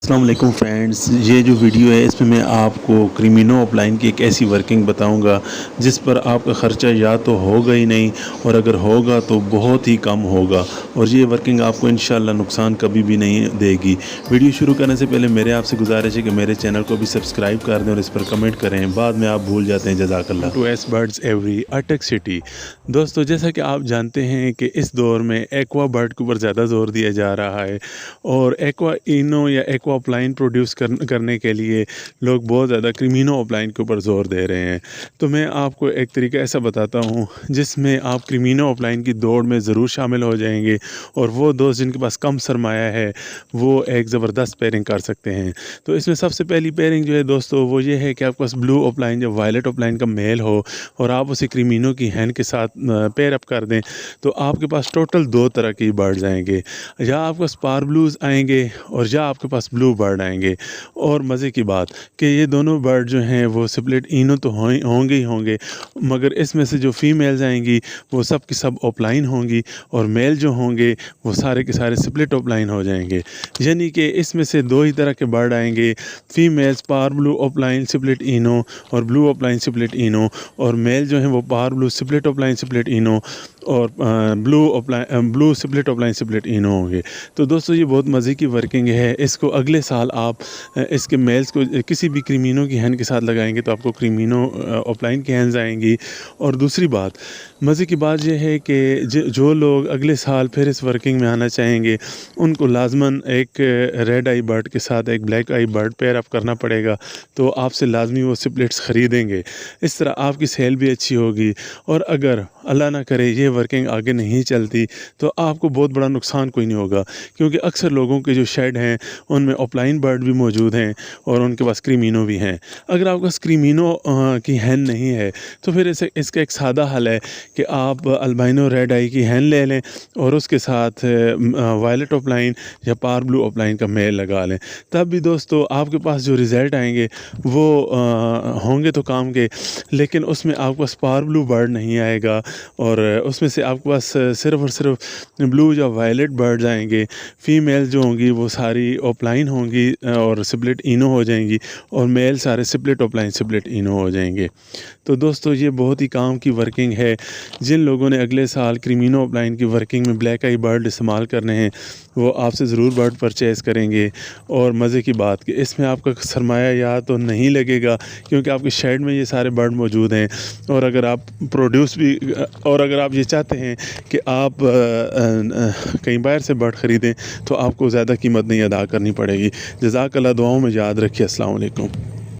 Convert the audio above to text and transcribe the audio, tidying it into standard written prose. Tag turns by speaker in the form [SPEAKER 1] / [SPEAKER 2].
[SPEAKER 1] अस्सलाम वालेकुम फ्रेंड्स, ये जो वीडियो है इसमें मैं आपको क्रीमिनो अपलाइन की एक ऐसी वर्किंग बताऊंगा जिस पर आपका ख़र्चा या तो होगा ही नहीं और अगर होगा तो बहुत ही कम होगा। और ये वर्किंग आपको इंशाल्लाह नुकसान कभी भी नहीं देगी। वीडियो शुरू करने से पहले मेरे आपसे गुजारिश है कि मेरे चैनल को भी सब्सक्राइब कर दें और इस पर कमेंट करें, बाद में आप भूल जाते हैं। जज़ाकल्लाह। टू एस बर्ड्स एवरी अटक सिटी। दोस्तों, जैसा कि आप जानते हैं कि इस दौर में एक्वा बर्ड के ऊपर ज़्यादा ज़ोर दिया जा रहा है और एक्वा इनो या एक्वा अपलाइन प्रोड्यूस करने के लिए लोग बहुत ज़्यादा क्रीमिनो अपलाइन के ऊपर ज़ोर दे रहे हैं। तो मैं आपको एक तरीका ऐसा बताता हूँ जिसमें आप क्रीमिनो अपलाइन की दौड़ में ज़रूर शामिल हो जाएंगे और वो दोस्त जिनके पास कम सरमाया है वो एक ज़बरदस्त पेयरिंग कर सकते हैं। तो इसमें सबसे पहली पेयरिंग जो है दोस्तों वो ये है कि आपके पास ब्लू अपलाइन या वायलेट अपलाइन का मेल हो और आप उसे क्रीमिनो की हैन के साथ पेयर अप कर दें तो आपके पास टोटल दो तरह की बर्ड्स आएंगे, या आपके स्पार ब्लूज़ आएंगे और या आपके पास ब्लू बर्ड आएंगे। और मज़े की बात कि ये दोनों बर्ड जो हैं वो स्प्लिट इनो तो होंगे ही होंगे, मगर इसमें से जो फीमेल्स आएंगी वो सब की सब ऑफलाइन होंगी और मेल जो होंगे वो सारे के सारे स्प्लिट ऑफलाइन हो जाएंगे। यानी कि इसमें से दो ही तरह के बर्ड आएंगे, फीमेल्स पार ब्लू ऑफलाइन स्प्लिट इनो और ब्लू ऑफलाइन स्प्लिट इनो, और मेल जो हैं वो पार ब्लू स्प्लिट ऑफलाइन स्प्लिट इनो और ब्लू स्प्लिट ऑफलाइन स्प्लिट इनो होंगे। तो दोस्तों, ये बहुत मज़े की वर्किंग है। इसको अगले साल आप इसके मेल्स को किसी भी क्रीमिनो की हैन के साथ लगाएंगे तो आपको क्रीमिनो ऑफलाइन की हैंस आएंगी। और दूसरी बात, मज़े की बात यह है कि जो लोग अगले साल फिर इस वर्किंग में आना चाहेंगे उनको लाजमन एक रेड आई बर्ड के साथ एक ब्लैक आई बर्ड पेयर अप करना पड़ेगा, तो आपसे लाजमी वो स्प्लिट्स ख़रीदेंगे। इस तरह आपकी सेल भी अच्छी होगी। और अगर अल्लाह ना करे ये वर्किंग आगे नहीं चलती तो आपको बहुत बड़ा नुकसान कोई नहीं होगा, क्योंकि अक्सर लोगों के जो शेड हैं उनमें ऑफलाइन बर्ड भी मौजूद हैं और उनके पास क्रीमिनो भी हैं। अगर आपके पास क्रीमिनो की हैन नहीं है तो फिर इसका एक सादा हल है कि आप अल्बाइनो रेड आई की हैन ले लें और उसके साथ वायलेट ऑफलाइन या पार ब्लू ऑफलाइन का मेल लगा लें। तब भी दोस्तों आपके पास जो रिज़ल्ट आएंगे वो होंगे तो काम के, लेकिन उसमें आपके पास पार ब्लू बर्ड नहीं आएगा और उसमें से आपके पास सिर्फ़ और सिर्फ ब्लू या वायलेट बर्ड्स आएंगे। फीमेल जो होंगी वो सारी ऑफलाइन होंगी और स्प्लिट इनो हो जाएंगी और मेल सारे स्प्लिट ऑफलाइन स्प्लिट इनो हो जाएंगे। तो दोस्तों, ये बहुत ही काम की वर्किंग है। जिन लोगों ने अगले साल क्रीमिनो ऑफलाइन की वर्किंग में ब्लैक आई बर्ड इस्तेमाल करने हैं वो आपसे ज़रूर बर्ड परचेज़ करेंगे। और मज़े की बात कि इसमें आपका सरमाया या तो नहीं लगेगा क्योंकि आपके शेड में ये सारे बर्ड मौजूद हैं। और अगर आप अगर आप ये चाहते हैं कि आप कहीं बाहर से बर्ड ख़रीदें तो आपको ज़्यादा कीमत नहीं अदा करनी पड़ेगी। जज़ाकल्लाह। दुआओं में याद रखिए। अस्सलाम वालेकुम।